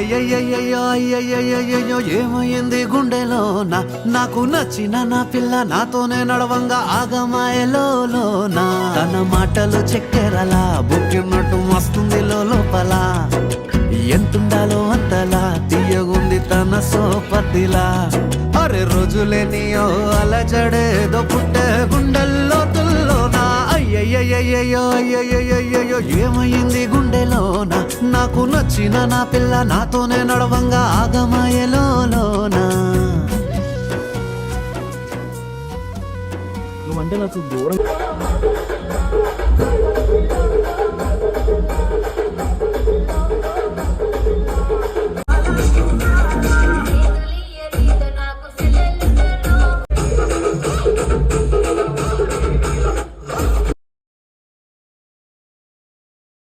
అయ్యయ్యయ్యో అయ్యయ్యయ్యో ఏమైంది గుండెలోన నాకు నచ్చిన నా పిల్ల నాతోనే నడవంగా ఆగమాయలోనా తన మాటలు చక్కెరలా బుక్కినట్టు మస్తుంది లోపల ఎంతుండాలో అంతలా తీయగుంది తన సోపతిలా అరే రోజులేనియో అలజడేదో పుట్టే గుండెల్లో తుల్లోనా అయ్యయ్యయ్యో అయ్యయ్యయ్యో ఏమైంది గుండెలోన నాకు నచ్చిన నా పిల్ల నాతోనే నడవంగా ఆగమాయలోనా నువ్వంటే నాకు దూరం